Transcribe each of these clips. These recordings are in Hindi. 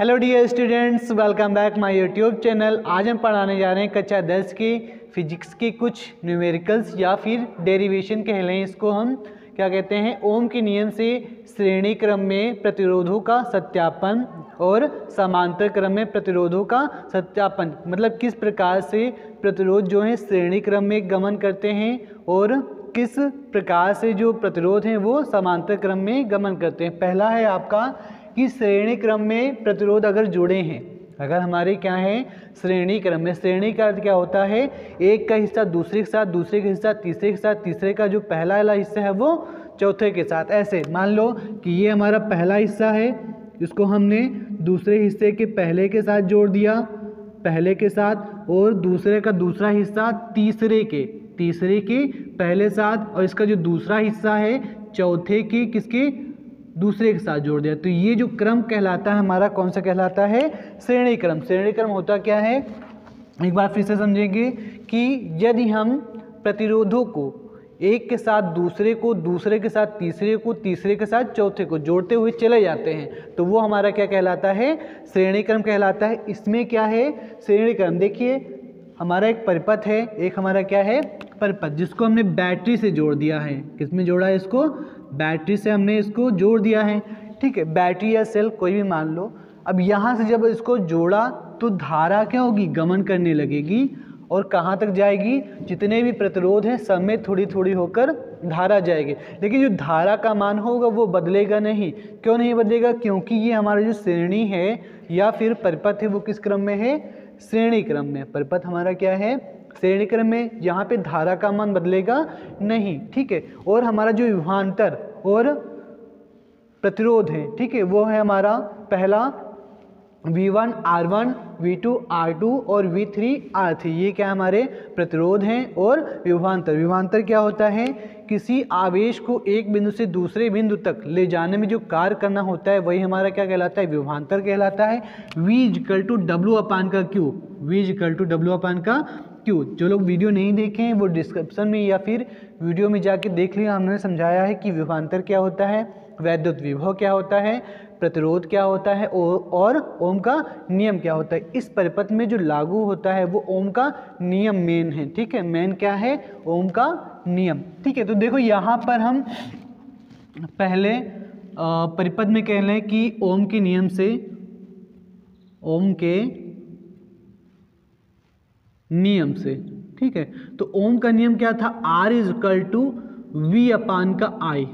Hello dear students, welcome back my YouTube channel. आज हम पढ़ाने जा रहे हैं कक्षा 10 की फिजिक्स के कुछ न्यूमेरिकल्स या फिर डेरिवेशन कह लें इसको हम क्या कहते हैं। ओम के नियम से श्रेणी क्रम में प्रतिरोधों का सत्यापन और समांतर क्रम में प्रतिरोधों का सत्यापन, मतलब किस प्रकार से प्रतिरोध जो है श्रेणी क्रम में गमन करते हैं और किस प्रकार से जो प्रतिरोध हैं वो समांतर क्रम में गमन करते हैं। पहला है आपका कि श्रेणी क्रम में प्रतिरोध अगर जुड़े हैं, अगर हमारे क्या है श्रेणी क्रम में, श्रेणी का अर्थ क्या होता है, एक का हिस्सा दूसरे के साथ, दूसरे का हिस्सा तीसरे के साथ, तीसरे का जो पहला वाला हिस्सा है वो चौथे के साथ। ऐसे मान लो कि ये हमारा पहला हिस्सा है, इसको हमने दूसरे हिस्से के पहले के साथ जोड़ दिया, पहले के साथ, और दूसरे का दूसरा हिस्सा तीसरे के पहले साथ, और इसका जो दूसरा हिस्सा है चौथे के किसके दूसरे के साथ जोड़ दिया। तो ये जो क्रम कहलाता है हमारा कौन सा कहलाता है, श्रेणी क्रम। श्रेणी क्रम होता क्या है, एक बार फिर से समझेंगे कि यदि हम प्रतिरोधों को एक के साथ दूसरे को, दूसरे के साथ तीसरे को, तीसरे के साथ चौथे को जोड़ते हुए चले जाते हैं तो वो हमारा क्या कहलाता है, श्रेणी क्रम कहलाता है। इसमें क्या है श्रेणी क्रम, देखिए हमारा एक परिपथ है, एक हमारा क्या है परिपथ, जिसको हमने बैटरी से जोड़ दिया है। किसमें जोड़ा है इसको, बैटरी से हमने इसको जोड़ दिया है, ठीक है, बैटरी या सेल कोई भी मान लो। अब यहाँ से जब इसको जोड़ा तो धारा क्या होगी, गमन करने लगेगी, और कहाँ तक जाएगी, जितने भी प्रतिरोध हैं सब में थोड़ी थोड़ी होकर धारा जाएगी। लेकिन जो धारा का मान होगा वो बदलेगा नहीं। क्यों नहीं बदलेगा, क्योंकि ये हमारा जो श्रेणी है या फिर परिपथ है वो किस क्रम में है, श्रेणी क्रम में। परिपथ हमारा क्या है, श्रेणी क्रम में, यहाँ पे धारा का मान बदलेगा नहीं, ठीक है। और हमारा जो विभवांतर और प्रतिरोध है, ठीक है, वो है हमारा पहला V1 R1, V2 R2 और V3 R3। ये क्या हमारे प्रतिरोध हैं। और विभवांतर, विभवांतर क्या होता है, किसी आवेश को एक बिंदु से दूसरे बिंदु तक ले जाने में जो कार्य करना होता है वही हमारा क्या कहलाता है, विभवांतर कहलाता है। V=W/Q, V=W/Q। जो लोग वीडियो नहीं देखे हैं वो डिस्क्रिप्शन में या फिर वीडियो में जाके देख लिया, हमने समझाया है कि विभवांतर क्या होता है, वैद्युत विभव क्या होता है, प्रतिरोध क्या होता है और ओम का नियम क्या होता है। इस परिपथ में जो लागू होता है वो ओम का नियम मेन है, ठीक है, मेन क्या है, ओम का नियम, ठीक है। तो देखो यहाँ पर हम पहले परिपथ में कह लें कि ओम के नियम से, ओम के नियम से, ठीक है। तो ओम का नियम क्या था, R=V/I,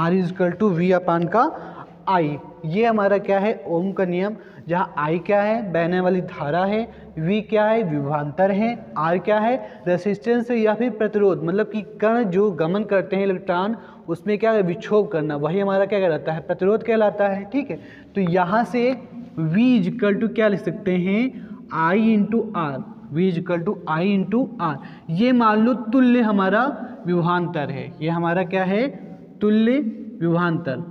R=V/I। ये हमारा क्या है, ओम का नियम, जहाँ I क्या है बहने वाली धारा है, V क्या है विभवांतर है, R क्या है रेसिस्टेंस है या फिर प्रतिरोध, मतलब कि कण जो गमन करते हैं इलेक्ट्रॉन उसमें क्या है विक्षोभ करना, वही हमारा क्या कहलाता है, प्रतिरोध कहलाता है, ठीक है। तो यहाँ से V क्या लिख सकते हैं, I/R, V=I/R। ये मान लो तुल्य हमारा विभवांतर है, ये हमारा क्या है तुल्य विभवांतर,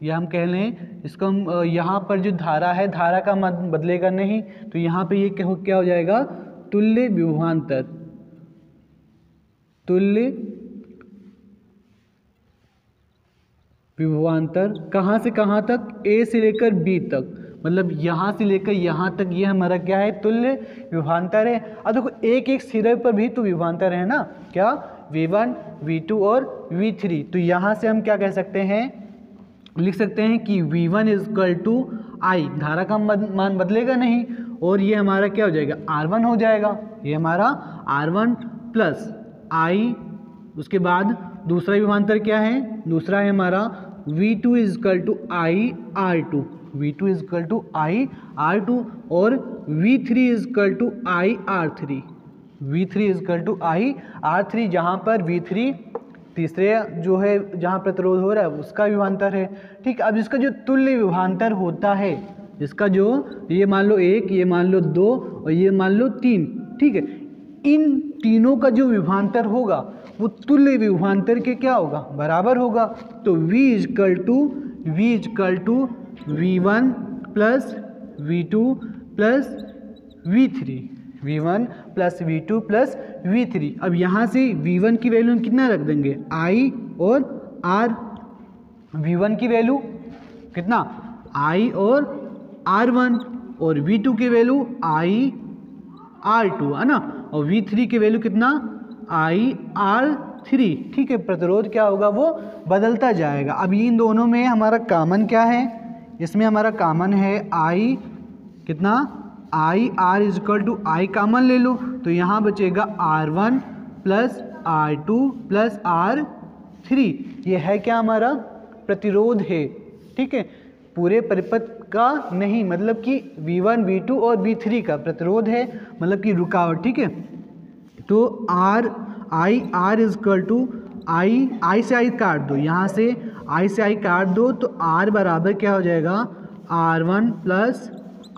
ये हम कह लें इसको। हम यहाँ पर जो धारा है, धारा का मान बदलेगा नहीं, तो यहाँ पे ये क्या हो जाएगा, तुल्य विभवांतर, तुल्य विभवांतर। कहाँ से कहाँ तक, A से लेकर B तक, मतलब यहाँ से लेकर यहाँ तक ये हमारा क्या है तुल्य विभवांतर है। अब देखो एक एक सिरे पर भी तो विभवांतर है ना, क्या V1 V2 और V3। तो यहाँ से हम क्या कह सकते हैं, लिख सकते हैं कि V1=I, धारा का मान बदलेगा नहीं, और ये हमारा क्या हो जाएगा R1 हो जाएगा, ये हमारा R1 प्लस I। उसके बाद दूसरा विभवांतर क्या है, दूसरा है हमारा V2=I/R2, V2=I/R2 और V3=I/R3, V3=I/R3, जहाँ पर V3 तीसरे जो है जहाँ प्रतिरोध हो रहा है उसका विभवांतर है, ठीक। अब इसका जो तुल्य विभवांतर होता है, इसका जो ये मान लो 1, ये मान लो 2 और ये मान लो 3, ठीक है, इन तीनों का जो विभवांतर होगा वो तुल्य विभवांतर के क्या होगा, बराबर होगा। तो V=V1 plus V2 plus V3, V1 plus V2 plus V3। अब यहाँ से V1 की वैल्यू हम कितना रख देंगे, I और R। V1 की वैल्यू कितना, I और R1 और V2 की वैल्यू IR2 है ना, और V3 की वैल्यू कितना IR3। ठीक है, प्रतिरोध क्या होगा वो बदलता जाएगा। अब इन दोनों में हमारा कॉमन क्या है, इसमें हमारा कॉमन है I कितना IR is equal to I common ले लो तो यहाँ बचेगा R1 plus R2 plus R3। ये है क्या हमारा प्रतिरोध है। ठीक है, पूरे परिपथ का नहीं, मतलब कि V1 V2 और V3 का प्रतिरोध है, मतलब कि रुकावट। ठीक है, तो R इजक्वल टू I से I काट दो, यहाँ से I से I काट दो तो R बराबर क्या हो जाएगा R1 plus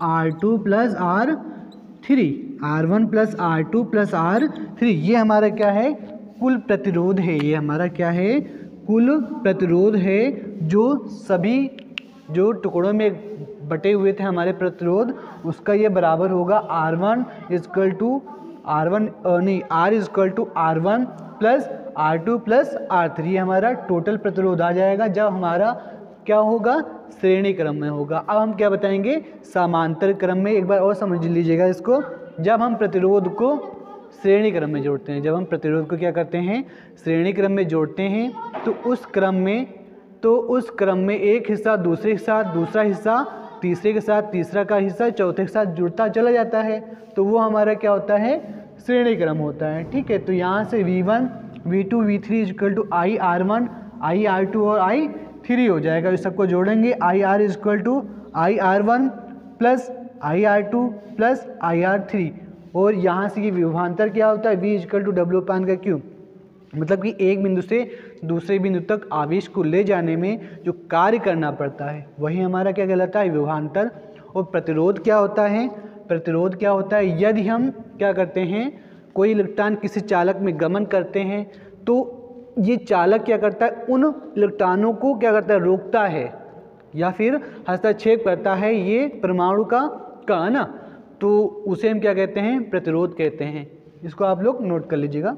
R2 plus R3, R1 plus R2 plus R3। ये हमारा क्या है कुल प्रतिरोध है, ये हमारा क्या है कुल प्रतिरोध है, जो सभी जो टुकड़ों में बटे हुए थे हमारे प्रतिरोध, उसका ये बराबर होगा R1 is equal to R is equal to R1 plus R2 plus R3। ये हमारा टोटल प्रतिरोध आ जाएगा जब हमारा क्या होगा श्रेणी क्रम में होगा। अब हम क्या बताएंगे समांतर क्रम में। एक बार और समझ लीजिएगा इसको, जब हम प्रतिरोध को श्रेणी क्रम में जोड़ते हैं, जब हम प्रतिरोध को क्या करते हैं श्रेणी क्रम में जोड़ते हैं, तो उस क्रम में एक हिस्सा दूसरे के साथ, दूसरा हिस्सा तीसरे के साथ, तीसरा का हिस्सा चौथे के साथ जुड़ता चला जाता है, तो वो हमारा क्या होता है श्रेणी क्रम होता है। ठीक है, तो यहाँ से V1 V2 V3 equal to IR1 IR2 और I3 हो जाएगा। इस सबको जोड़ेंगे IR equal to IR1 plus IR2 plus IR3, और यहाँ से ये विभवांतर क्या होता है V इक्वल टू W/Q, मतलब कि एक बिंदु से दूसरे बिंदु तक आवेश को ले जाने में जो कार्य करना पड़ता है वही हमारा क्या कहलाता है विभवांतर। और प्रतिरोध क्या होता है, प्रतिरोध क्या होता है यदि हम क्या करते हैं कोई इलेक्ट्रॉन किसी चालक में गमन करते हैं तो ये चालक क्या करता है उन इलेक्ट्रॉनों को क्या करता है रोकता है या फिर हस्तक्षेप करता है, ये परमाणु का ना, तो उसे हम क्या कहते हैं प्रतिरोध कहते हैं। इसको आप लोग नोट कर लीजिएगा।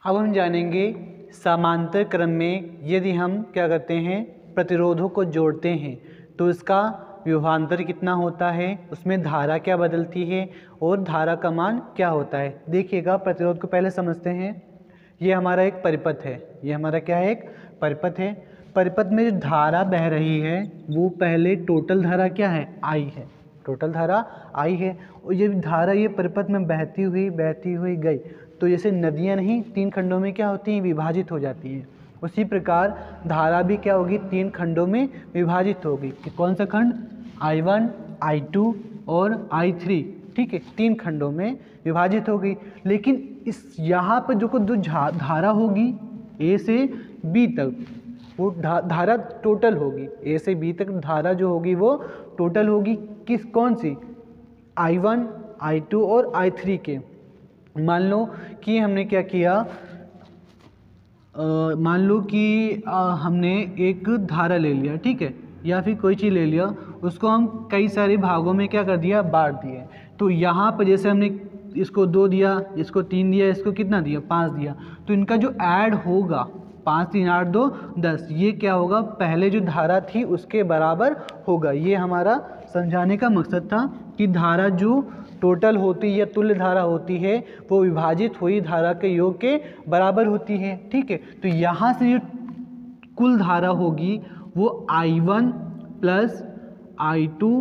अब हम जानेंगे समांतर क्रम में यदि हम क्या करते हैं प्रतिरोधों को जोड़ते हैं तो इसका विभवांतर कितना होता है, उसमें धारा क्या बदलती है और धारा का मान क्या होता है। देखिएगा, प्रतिरोध को पहले समझते हैं। ये हमारा एक परिपथ है, ये हमारा क्या है एक परिपथ है। परिपथ में जो धारा बह रही है वो पहले टोटल धारा क्या है I है, टोटल धारा I है। और ये धारा ये परिपथ में बहती हुई गई तो जैसे नदियाँ नहीं तीन खंडों में क्या होती हैं विभाजित हो जाती हैं, उसी प्रकार धारा भी क्या होगी तीन खंडों में विभाजित होगी। कौन सा खंड I1 I2 और I3। ठीक है, तीन खंडों में विभाजित होगी। लेकिन इस यहाँ पर जो धारा होगी A से B तक, वो धारा टोटल होगी, A से B तक धारा जो होगी वो टोटल होगी किस कौन सी I1 I2 और I3 के। मान लो कि हमने क्या किया, मान लो कि हमने एक धारा ले लिया, ठीक है, या फिर कोई चीज़ ले लिया, उसको हम कई सारे भागों में क्या कर दिया बांट दिए। तो यहाँ पर जैसे हमने इसको 2 दिया, इसको 3 दिया, इसको कितना दिया 5 दिया, तो इनका जो ऐड होगा 5 3 8 2 10, ये क्या होगा पहले जो धारा थी उसके बराबर होगा। ये हमारा समझाने का मकसद था कि धारा जो टोटल होती है तुल्य धारा होती है वो विभाजित हुई धारा के योग के बराबर होती है। ठीक है, तो यहाँ से जो कुल धारा होगी वो I1 plus I2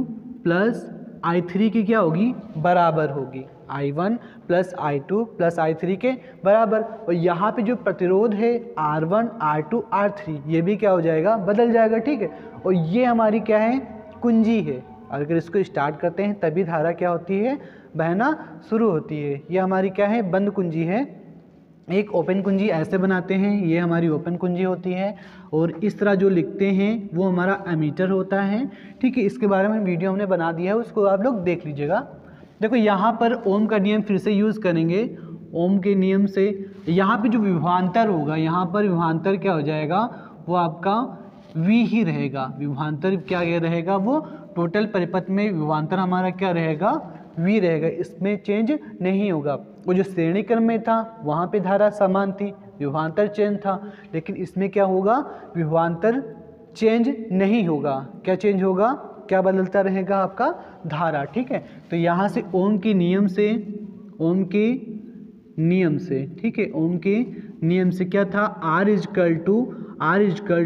plus I3 की क्या होगी बराबर होगी, I1 plus I2 plus I3 के बराबर। और यहाँ पे जो प्रतिरोध है R1 R2 R3 ये भी क्या हो जाएगा बदल जाएगा। ठीक है, और ये हमारी क्या है कुंजी है, अगर इसको स्टार्ट करते हैं तभी धारा क्या होती है बहना शुरू होती है। ये हमारी क्या है बंद कुंजी है। एक ओपन कुंजी ऐसे बनाते हैं, ये हमारी ओपन कुंजी होती है, और इस तरह जो लिखते हैं वो हमारा एमीटर होता है। ठीक है, इसके बारे में वीडियो हमने बना दिया है, उसको आप लोग देख लीजिएगा। देखो यहाँ पर ओम का नियम फिर से यूज़ करेंगे। ओम के नियम से यहाँ पे जो विभवांतर होगा, यहाँ पर विभवांतर क्या हो जाएगा वो आपका V ही रहेगा। विभवांतर क्या रहेगा वो टोटल परिपथ में विभवांतर हमारा क्या रहेगा V रहेगा, इसमें चेंज नहीं होगा। वो जो श्रेणी क्रम में था वहाँ पे धारा समान थी, विभवांतर चेंज था, लेकिन इसमें क्या होगा, विभवांतर चेंज नहीं होगा। क्या चेंज होगा, क्या बदलता रहेगा, आपका धारा। ठीक है, तो यहाँ से ओम के नियम से, ओम के नियम से, ठीक है, ओम के नियम से क्या था, R is equal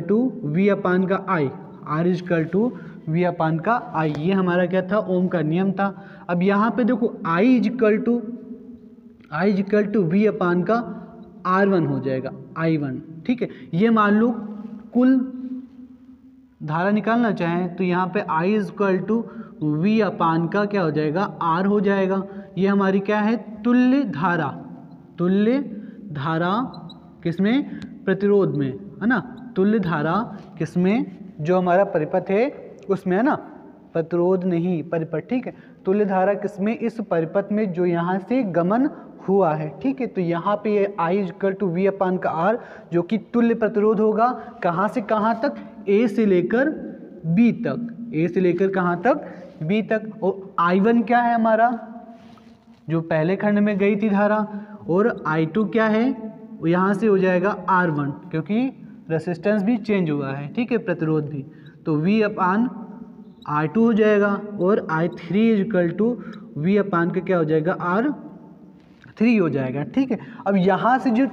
to V upon का I, R is equal to V upon का I, ये हमारा क्या था, ओम का नियम था। अब यहाँ पे देखो I is equal to V upon का R1 हो जाएगा, I1। ठीक है, ये मान लो कुल धारा निकालना चाहें तो यहाँ पे I is equal to V upon का क्या हो जाएगा, R हो जाएगा। ये हमारी क्या है, तुल्य धारा किसमें, प्रतिरोध में, है ना, तुल्य धारा किसमें, जो हमारा परिपथ है उसमें, है ना, प्रतिरोध नहीं परिपथ। ठीक है, तुल्य धारा किसमें, इस परिपथ में जो यहाँ से गमन हुआ है। ठीक है, तो यहाँ पे ये I equal to V upon का R जो कि तुल्य प्रतिरोध होगा, कहाँ से कहाँ तक, A से लेकर B तक, A से लेकर कहाँ तक, B तक। और I1 क्या है हमारा, जो पहले खंड में गई थी धारा, और I2 क्या है, यहाँ से हो जाएगा R1, क्योंकि रेसिस्टेंस भी चेंज हुआ है। ठीक है, प्रतिरोध भी, तो V अपान R2 हो जाएगा, और I3 equal to V upon का क्या हो जाएगा, R3 हो जाएगा। ठीक है, अब यहाँ से जो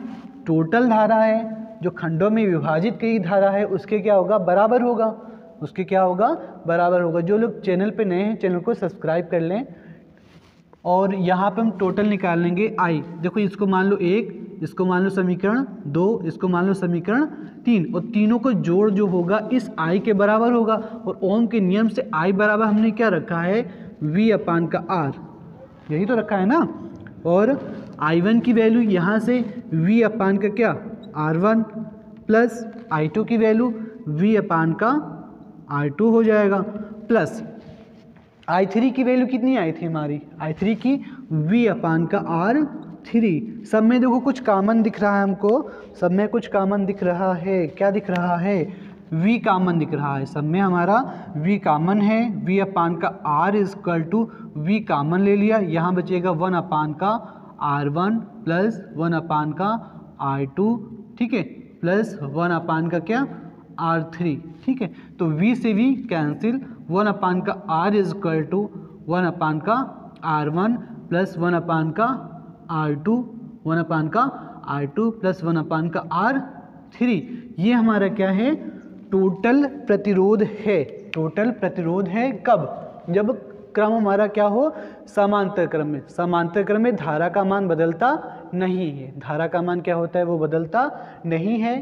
टोटल धारा है, जो खंडों में विभाजित की धारा है, उसके क्या होगा, बराबर होगा, उसके क्या होगा, बराबर होगा। जो लोग चैनल पे नए हैं चैनल को सब्सक्राइब कर लें। और यहाँ पे हम टोटल निकाल लेंगे I, देखो इसको मान लो 1, इसको मान लो समीकरण 2, इसको मान लो समीकरण 3, और तीनों को जोड़ जो होगा इस I के बराबर होगा। और ओम के नियम से I बराबर हमने क्या रखा है, V अपान का R, यही तो रखा है ना। और I1 की वैल्यू यहाँ से V अपान का क्या, R1 प्लस I2 की वैल्यू V अपान का R2 हो जाएगा, प्लस I3 की वैल्यू कितनी आई थी हमारी, I3 की V अपान का R3। सब में देखो कुछ कॉमन दिख रहा है हमको, सब में कुछ कॉमन दिख रहा है, क्या दिख रहा है, V कॉमन दिख रहा है, सब में हमारा V कॉमन है। V अपान का R is equal to V common ले लिया, यहाँ बचेगा 1 अपान का R1 प्लस 1 अपान का R2, ठीक है, प्लस 1 अपान का क्या, R3। ठीक है, तो V से V कैंसिल, 1 अपान का R इजकल टू 1 अपान का R1 प्लस 1 अपान का R2, 1 अपान का R2 प्लस 1 अपान का R3। ये हमारा क्या है, टोटल प्रतिरोध है। टोटल प्रतिरोध है कब, जब क्रम हमारा क्या हो, समांतर क्रम में। समांतर क्रम में धारा का मान बदलता नहीं है, धारा का मान क्या होता है, वो बदलता नहीं है।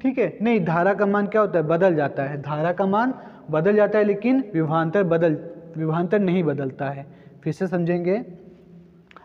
ठीक है, नहीं, धारा का मान क्या होता है, बदल जाता है, धारा का मान बदल जाता है, लेकिन विभवांतर नहीं बदलता है। फिर से समझेंगे,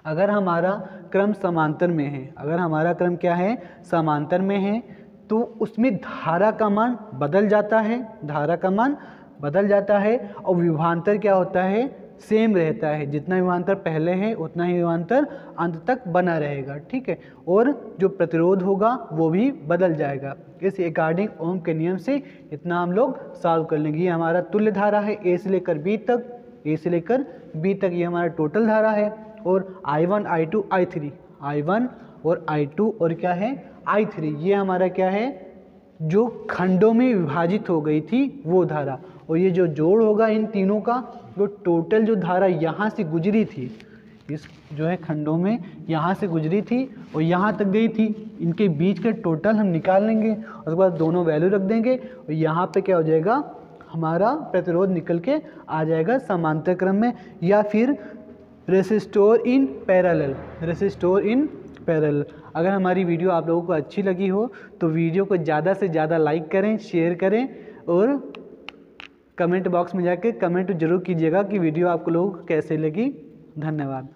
अगर हमारा क्रम समांतर में है, अगर हमारा क्रम क्या है, समांतर में है, तो उसमें धारा का मान बदल जाता है, धारा का मान बदल जाता है, और विभवांतर क्या होता है, सेम रहता है। जितना विभवांतर पहले है उतना ही विभवांतर अंत तक बना रहेगा। ठीक है, और जो प्रतिरोध होगा वो भी बदल जाएगा। इस अकॉर्डिंग ओम के नियम से इतना हम लोग सॉल्व कर लेंगे। ये हमारा तुल्य धारा है, ए से लेकर बी तक, ए से लेकर बी तक ये हमारा टोटल धारा है। और I1 I2 I3, I1 और I2 और क्या है, I3, ये हमारा क्या है, जो खंडों में विभाजित हो गई थी वो धारा। और ये जो जोड़ होगा इन तीनों का, जो टोटल जो धारा यहाँ से गुजरी थी, इस जो है खंडों में यहाँ से गुजरी थी और यहाँ तक गई थी, इनके बीच का टोटल हम निकाल लेंगे। उसके बाद दोनों वैल्यू रख देंगे और यहाँ पे क्या हो जाएगा, हमारा प्रतिरोध निकल के आ जाएगा समांतर क्रम में, या फिर resistor in parallel, resistor in parallel. अगर हमारी वीडियो आप लोगों को अच्छी लगी हो तो वीडियो को ज़्यादा से ज़्यादा लाइक करें, शेयर करें, और कमेंट बॉक्स में जाकर कमेंट जरूर कीजिएगा कि वीडियो आपको लोगों को कैसे लगी। धन्यवाद।